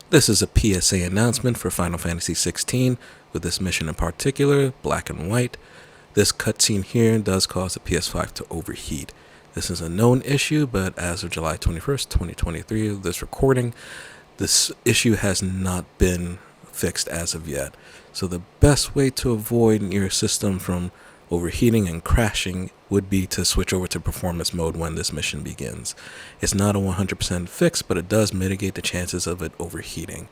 This is a PSA announcement for Final Fantasy XVI, with this mission in particular, black and white. This cutscene here does cause the PS5 to overheat. This is a known issue, but as of July 21st, 2023, of this recording, this issue has not been fixed as of yet. So the best way to avoid your system from overheating and crashing would be to switch over to performance mode when this mission begins. It's not a 100% fix, but it does mitigate the chances of it overheating.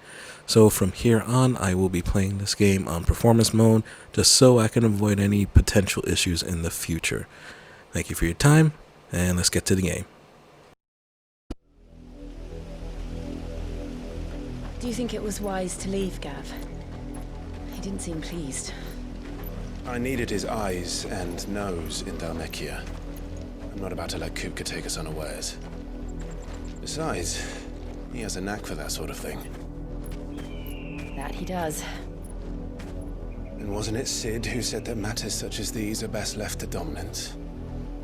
So from here on, I will be playing this game on performance mode just so I can avoid any potential issues in the future. Thank you for your time, and let's get to the game. Do you think it was wise to leave, Gav? He didn't seem pleased. I needed his eyes and nose in Dhalmekia. I'm not about to let Kupka take us unawares. Besides, he has a knack for that sort of thing. That he does. And wasn't it Sid who said that matters such as these are best left to dominance?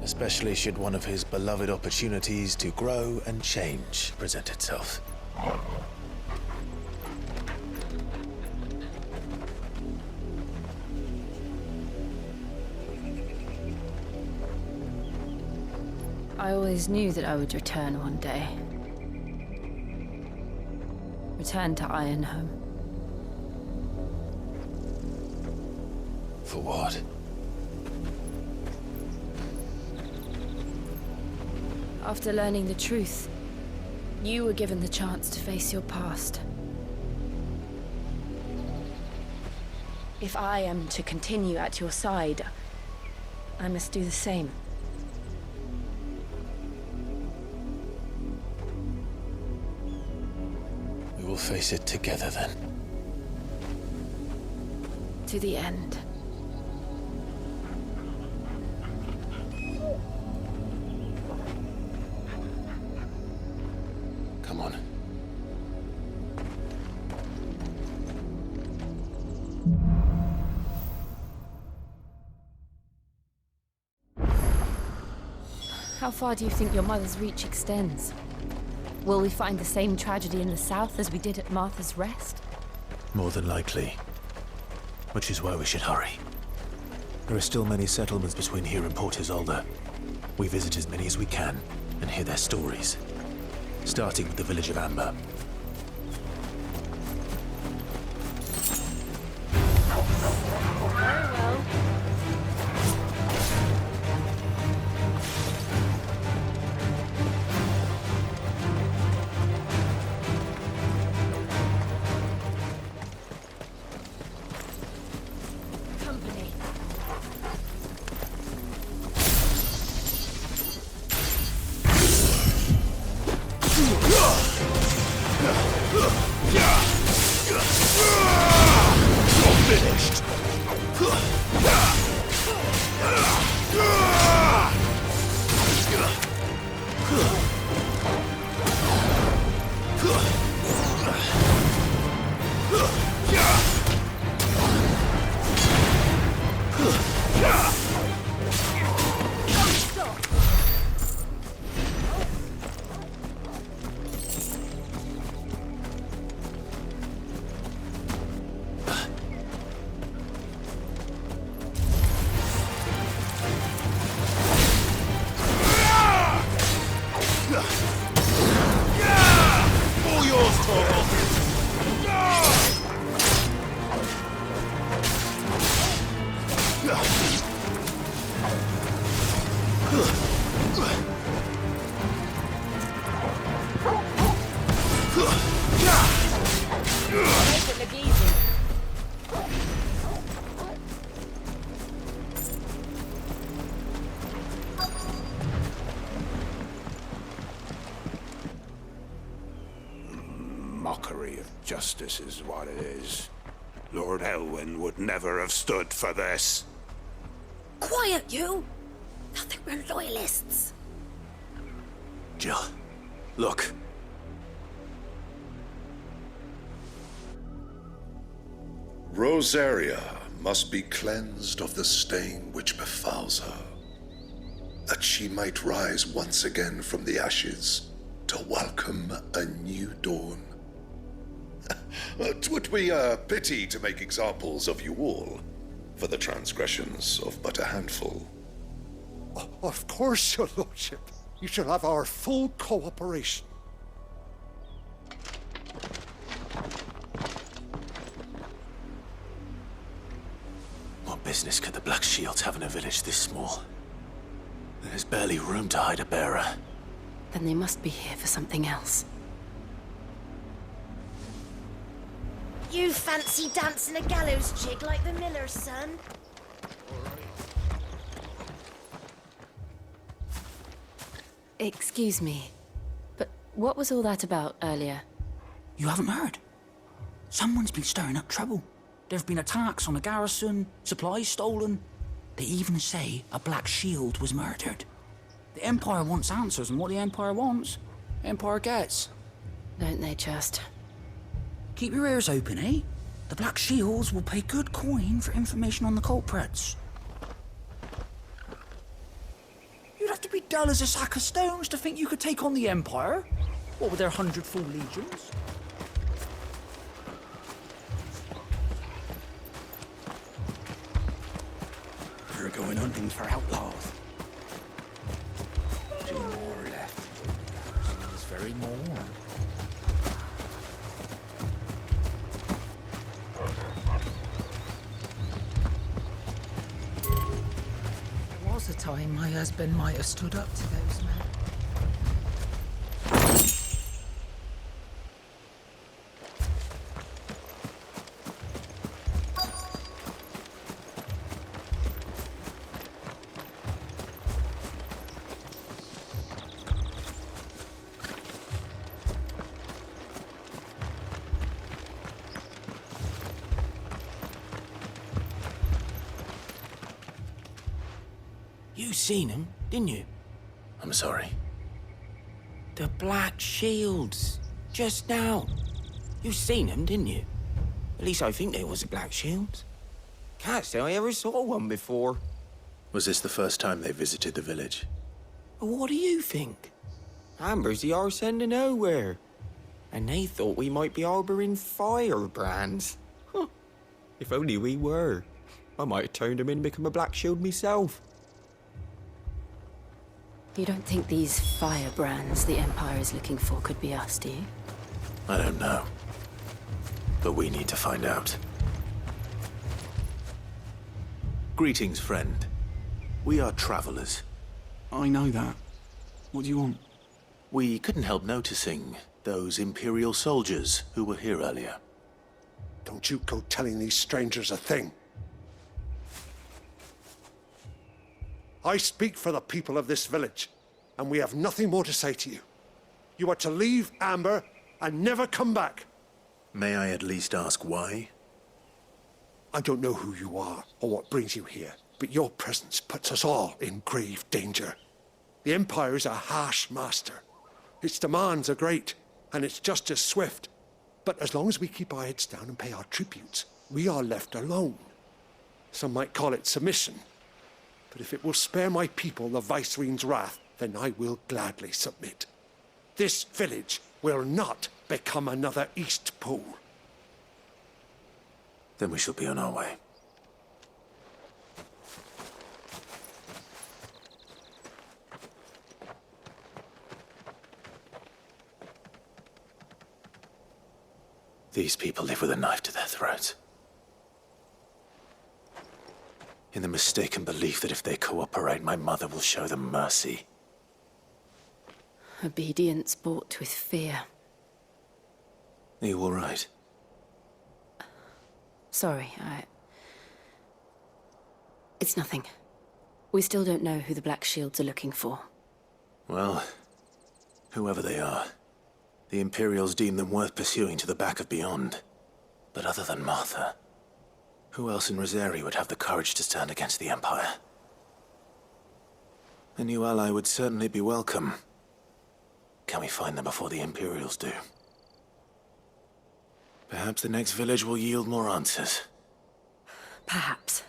Especially should one of his beloved opportunities to grow and change present itself. I always knew that I would return one day. Return to Ironhome. For what? After learning the truth, you were given the chance to face your past. If I am to continue at your side, I must do the same. We'll face it together then. To the end. Come on. How far do you think your mother's reach extends? Will we find the same tragedy in the south as we did at Martha's Rest? More than likely. Which is why we should hurry. There are still many settlements between here and Port Isolde. We visit as many as we can and hear their stories. Starting with the village of Amber. Very well. Mockery of justice is what it is. Lord Elwyn would never have stood for this. Quiet, you! Nothing, we're loyalists. Jill, look. Rosaria must be cleansed of the stain which befouls her, that she might rise once again from the ashes to welcome a new dawn. 'Twould be a pity to make examples of you all, for the transgressions of but a handful. Of course, your lordship. You shall have our full cooperation. What business could the Black Shields have in a village this small? There's barely room to hide a bearer. Then they must be here for something else. You fancy dancing a gallows jig like the miller's son? Excuse me, but what was all that about earlier? You haven't heard? Someone's been stirring up trouble. There have been attacks on the garrison, supplies stolen. They even say a Black Shield was murdered. The Empire wants answers, and what the Empire wants, the Empire gets. Don't they just? Keep your ears open, eh? The Black Shields will pay good coin for information on the culprits. You'd have to be dull as a sack of stones to think you could take on the Empire. What with their 100 full legions? We're going hunting for outlaws. 2 more left. It's very warm. There was a time my husband might have stood up to those men. You seen him, didn't you? I'm sorry. The Black Shields. Just now. You seen them, didn't you? At least I think they was the Black Shields. Can't say I ever saw one before. Was this the first time they visited the village? What do you think? Amber's the arse end of nowhere. And they thought we might be harboring firebrands. Huh. If only we were. I might have turned them in and become a Black Shield myself. You don't think these firebrands the Empire is looking for could be us, do you? I don't know. But we need to find out. Greetings, friend. We are travelers. I know that. What do you want? We couldn't help noticing those Imperial soldiers who were here earlier. Don't you go telling these strangers a thing. I speak for the people of this village, and we have nothing more to say to you. You are to leave Amber and never come back. May I at least ask why? I don't know who you are or what brings you here, but your presence puts us all in grave danger. The Empire is a harsh master. Its demands are great, and its justice swift. But as long as we keep our heads down and pay our tributes, we are left alone. Some might call it submission. But if it will spare my people the Viceroy's wrath, then I will gladly submit. This village will not become another East Pool. Then we shall be on our way. These people live with a knife to their throats. In the mistaken belief that if they cooperate, my mother will show them mercy. Obedience bought with fear. Are you all right? Sorry, It's nothing. We still don't know who the Black Shields are looking for. Well, whoever they are, the Imperials deem them worth pursuing to the back of beyond. But other than Martha, who else in Rosari would have the courage to stand against the Empire? A new ally would certainly be welcome. Can we find them before the Imperials do? Perhaps the next village will yield more answers. Perhaps.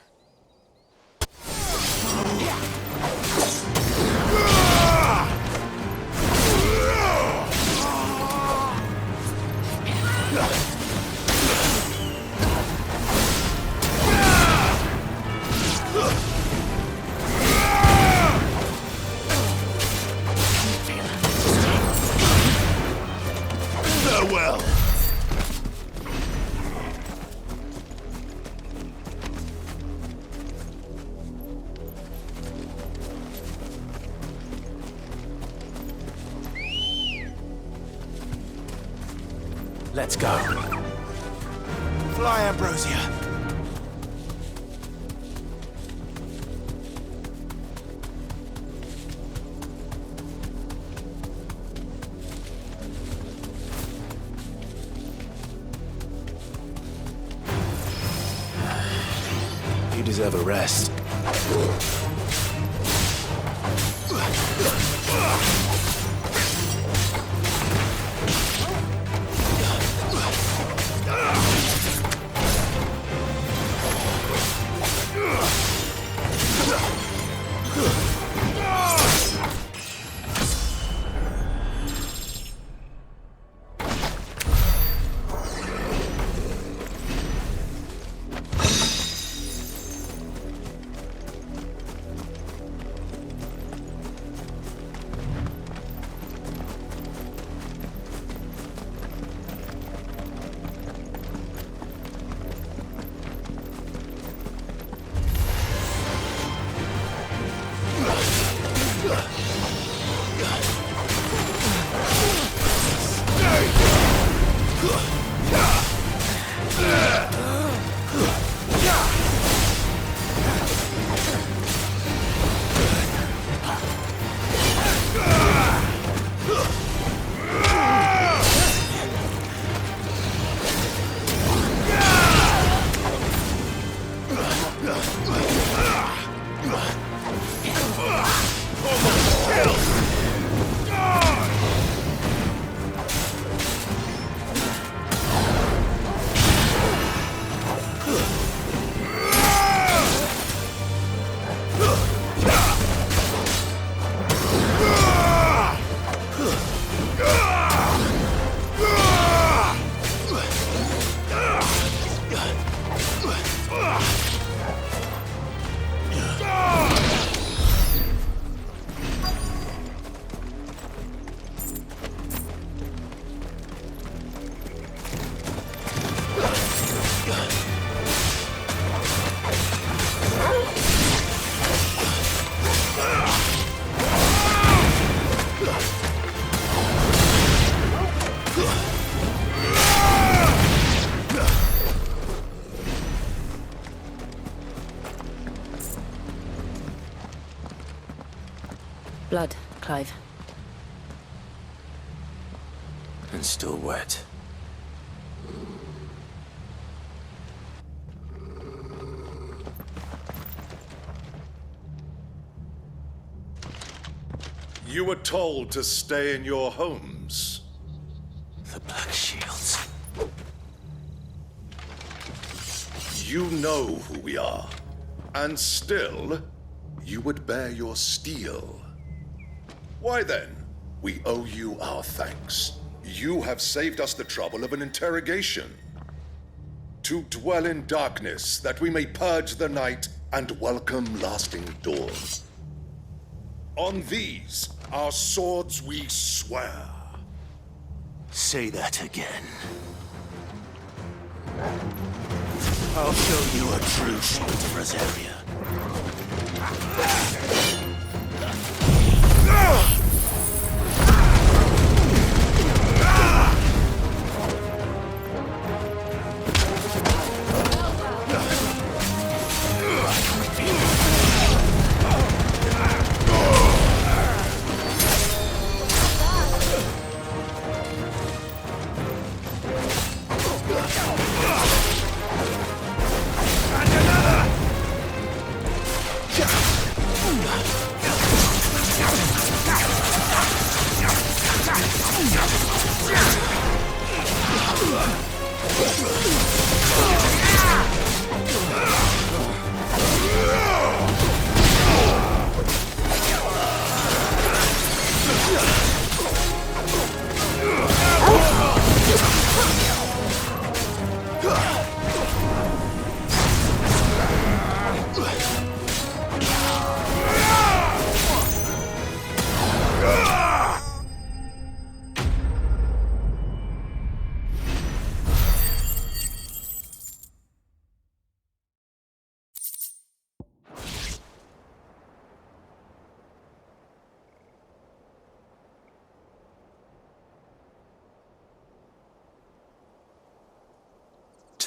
well. Let's go. Fly, Ambrosia. You deserve a rest. Blood, Clive. And still wet. You were told to stay in your homes. The Black Shields. You know who we are. And still, you would bear your steel. Why then, we owe you our thanks. You have saved us the trouble of an interrogation. To dwell in darkness, that we may purge the night and welcome lasting dawn. On these, our swords we swear. Say that again. I'll show you a true shield of Rosaria.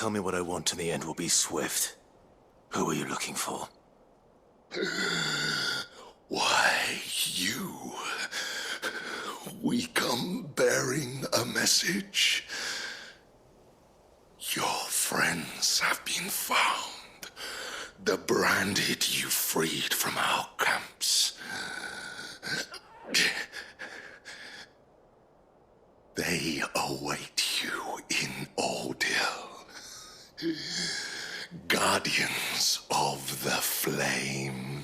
tell me what I want and the end will be swift. Who are you looking for? Why, you. We come bearing a message. Your friends have been found. The branded you freed from our camps. They await you in Ordil. Guardians of the Flame.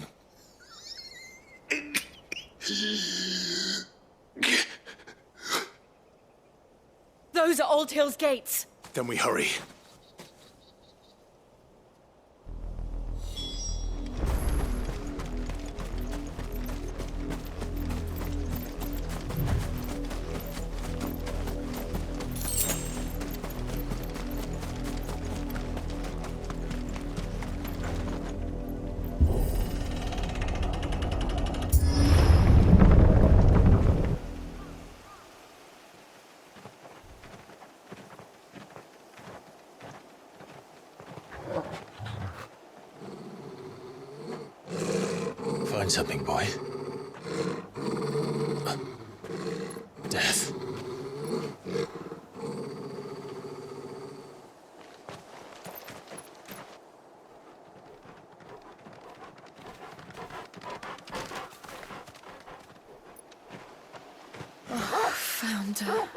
Those are Old Hill's gates. Then we hurry. Find something, boy. Death. Found her.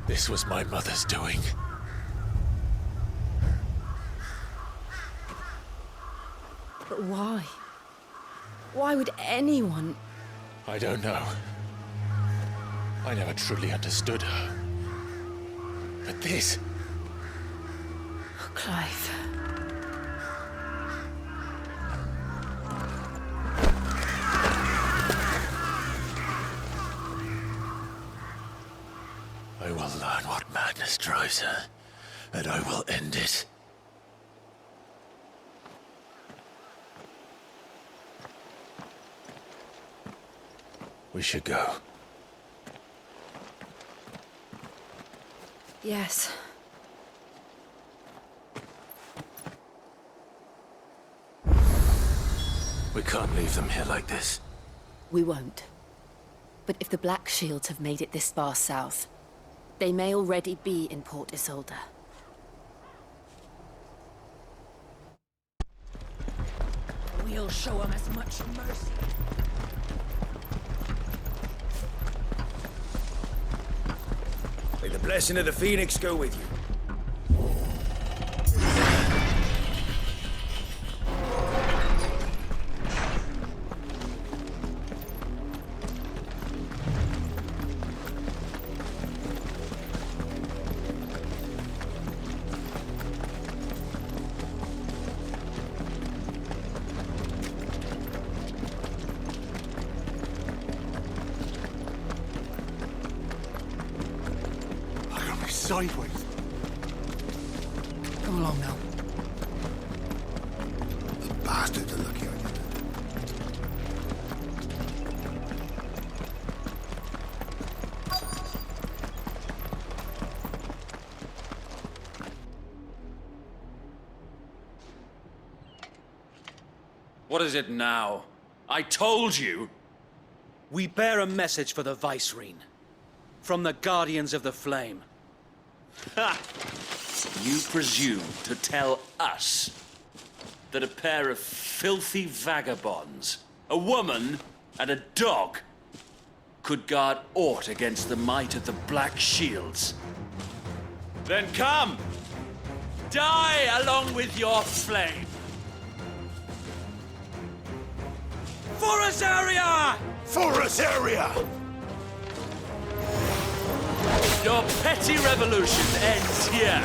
This was my mother's doing. But why? Why would anyone... I don't know. I never truly understood her. But this... Oh, Clive. I will learn what madness drives her, and I will end it. We should go. Yes. We can't leave them here like this. We won't. But if the Black Shields have made it this far south, they may already be in Port Isolde. We'll show them as much mercy. May the blessing of the Phoenix go with you. Sideways. Come along now. The bastards are lucky I did it. What is it now? I told you! We bear a message for the Vicereine. From the Guardians of the Flame. Ha! You presume to tell us that a pair of filthy vagabonds, a woman and a dog, could guard aught against the might of the Black Shields? Then come! Die along with your flame! For Azaria! For Azaria! Your petty revolution ends here.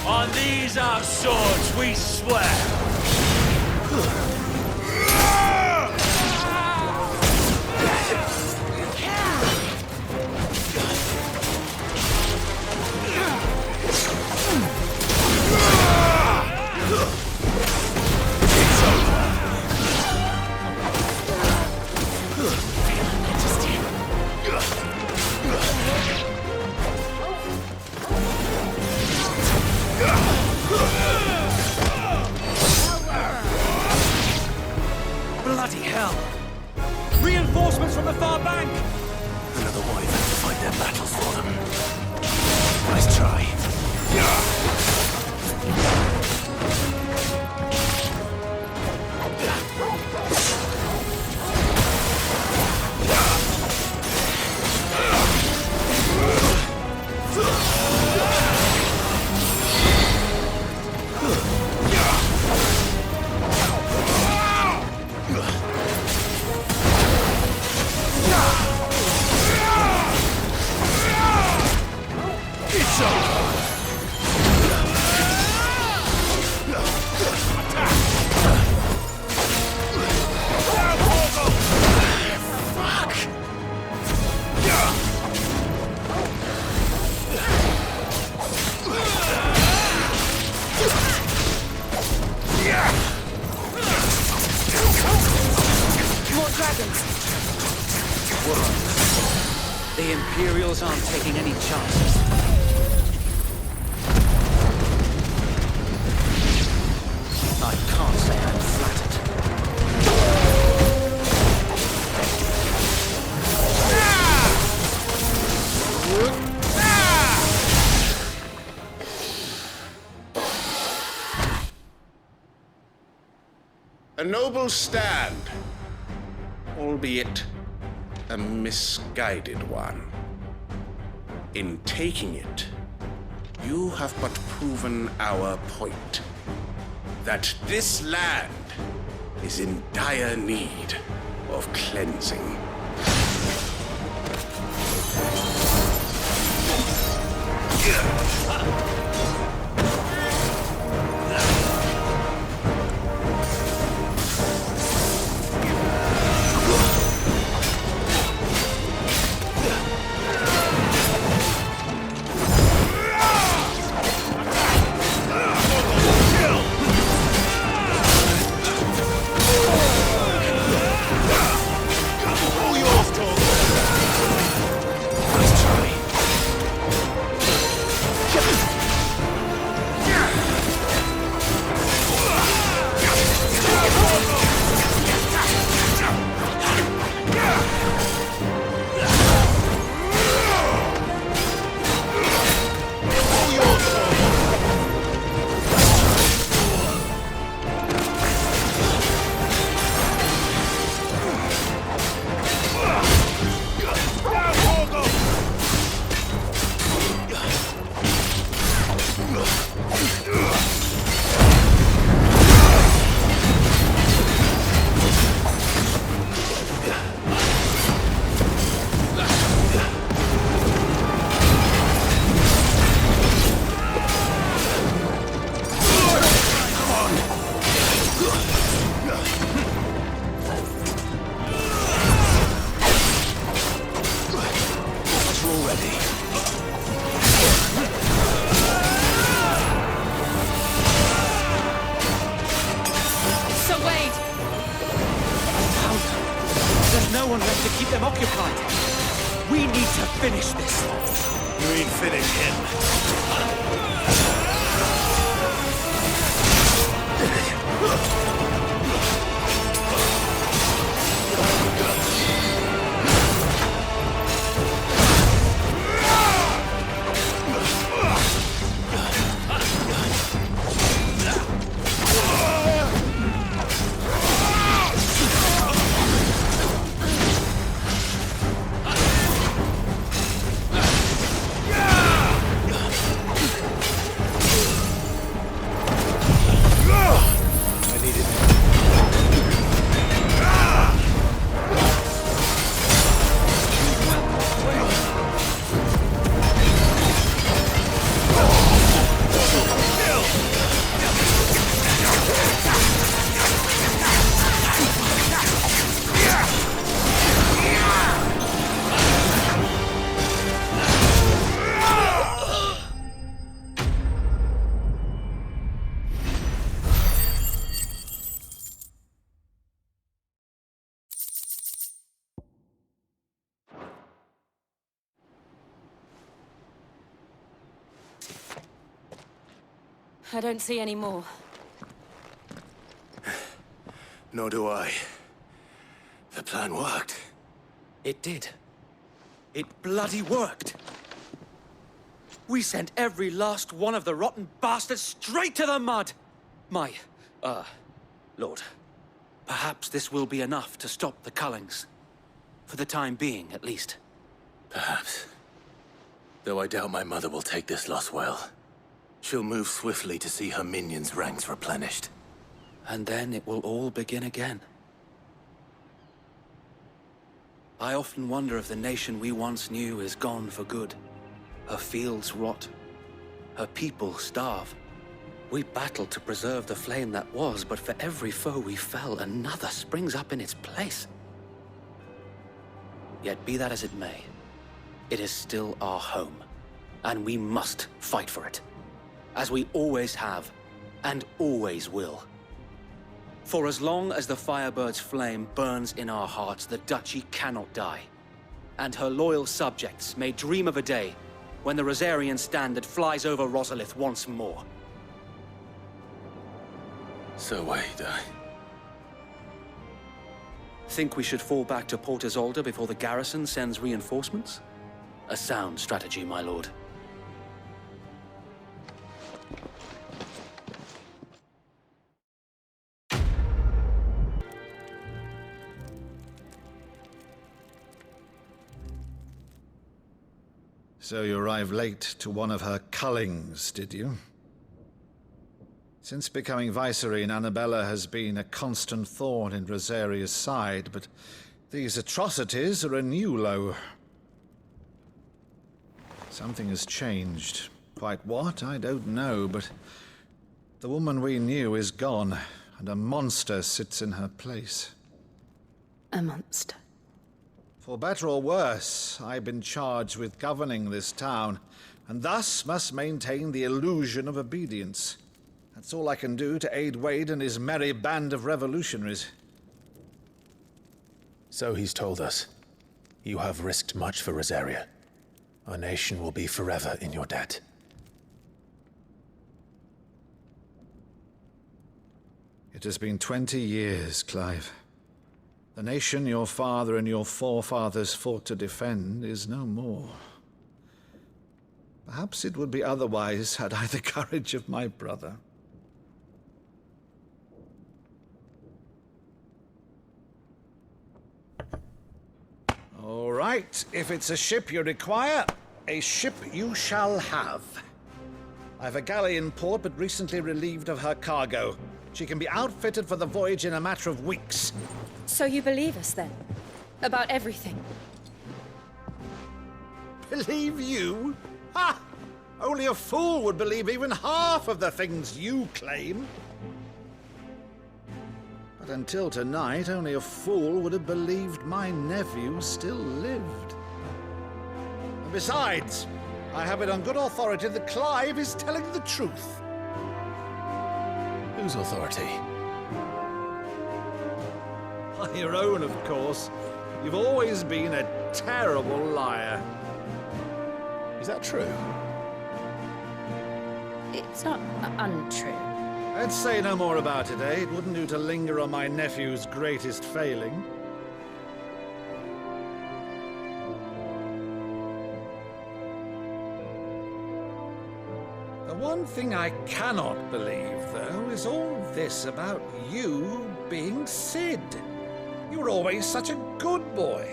On these our swords we swear. Bloody hell! Reinforcements from the far bank! Another wyvern to fight their battles for them. Nice try. The Imperials aren't taking any chances. I can't say I'm flattered. A noble stand, albeit a misguided one. In taking it, you have but proven our point. That this land is in dire need of cleansing. No one left to keep them occupied. We need to finish this. You mean finish him? I needed I don't see any more. Nor do I. The plan worked. It did. It bloody worked. We sent every last one of the rotten bastards straight to the mud! My, Lord, perhaps this will be enough to stop the Cullings. For the time being, at least. Perhaps. Though I doubt my mother will take this loss well. She'll move swiftly to see her minions' ranks replenished. And then it will all begin again. I often wonder if the nation we once knew is gone for good. Her fields rot. Her people starve. We battled to preserve the flame that was, but for every foe we fell, another springs up in its place. Yet be that as it may, it is still our home, and we must fight for it, as we always have, and always will. For as long as the Firebird's flame burns in our hearts, the Duchy cannot die, and her loyal subjects may dream of a day when the Rosarian standard flies over Rosalith once more. So wait, Think we should fall back to Port Isolde before the garrison sends reinforcements? A sound strategy, my lord. So you arrived late to one of her cullings, did you? Since becoming Vicereine, Annabella has been a constant thorn in Rosaria's side, but these atrocities are a new low. Something has changed. Quite what, I don't know, but the woman we knew is gone, and a monster sits in her place. A monster? For better or worse, I've been charged with governing this town, and thus must maintain the illusion of obedience. That's all I can do to aid Wade and his merry band of revolutionaries. So he's told us. You have risked much for Rosaria. Our nation will be forever in your debt. It has been 20 years, Clive. The nation your father and your forefathers fought to defend is no more. Perhaps it would be otherwise had I the courage of my brother. All right, if it's a ship you require, a ship you shall have. I've a galley in port, but recently relieved of her cargo. She can be outfitted for the voyage in a matter of weeks. So you believe us, then? About everything? Believe you? Ha! Only a fool would believe even half of the things you claim. But until tonight, only a fool would have believed my nephew still lived. And besides, I have it on good authority that Clive is telling the truth. Whose authority? Your own, of course. You've always been a terrible liar. Is that true? It's not untrue. Let's say no more about it, eh? It wouldn't do to linger on my nephew's greatest failing. The one thing I cannot believe, though, is all this about you being Sid. You were always such a good boy,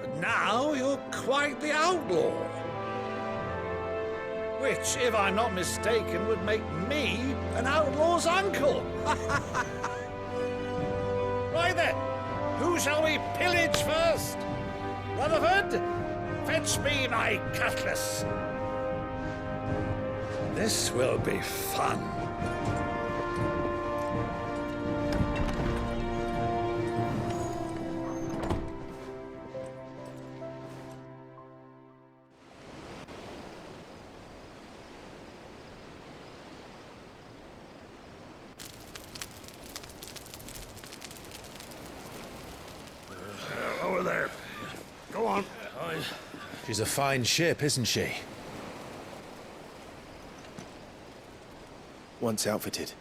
but now you're quite the outlaw. Which, if I'm not mistaken, would make me an outlaw's uncle. Right then, who shall we pillage first? Rutherford, fetch me my cutlass. This will be fun. Over there. Go on. She's a fine ship, isn't she? Once outfitted,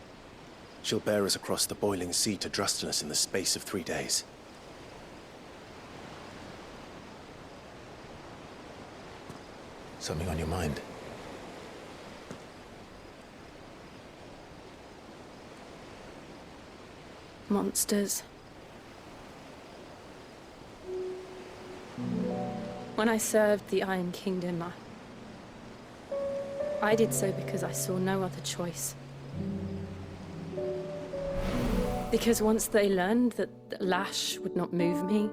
she'll bear us across the boiling sea to Drustinus in the space of 3 days. Something on your mind? Monsters. When I served the Iron Kingdom, I did so because I saw no other choice. Because once they learned that the lash would not move me,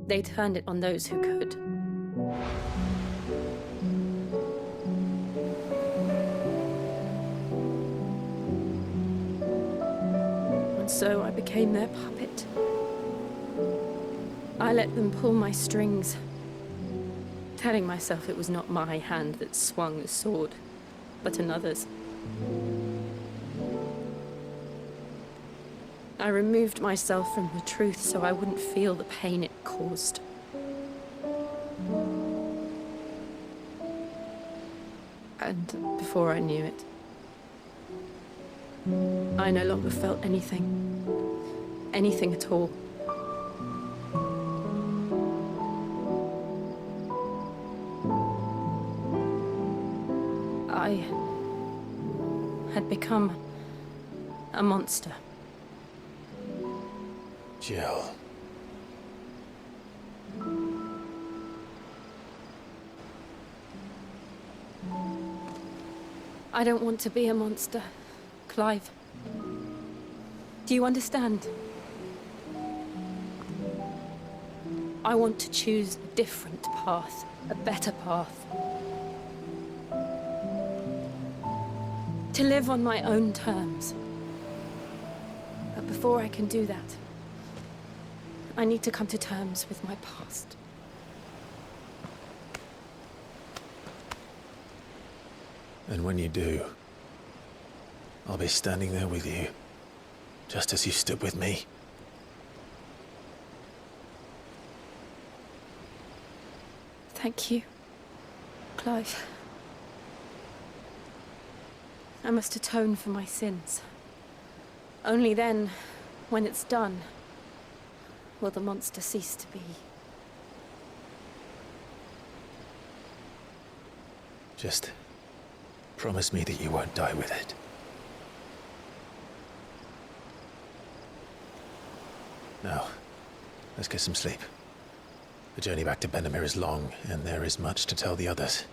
they turned it on those who could. And so I became their puppet. I let them pull my strings, telling myself it was not my hand that swung the sword, but another's. I removed myself from the truth so I wouldn't feel the pain it caused. And before I knew it, I no longer felt anything. Anything at all. I had become a monster. Jill. I don't want to be a monster, Clive. Do you understand? I want to choose a different path, a better path. To live on my own terms. But before I can do that, I need to come to terms with my past. And when you do, I'll be standing there with you, just as you stood with me. Thank you, Clive. I must atone for my sins. Only then, when it's done, will the monster cease to be. Just promise me that you won't die with it. Now, let's get some sleep. The journey back to Benamir is long, and there is much to tell the others.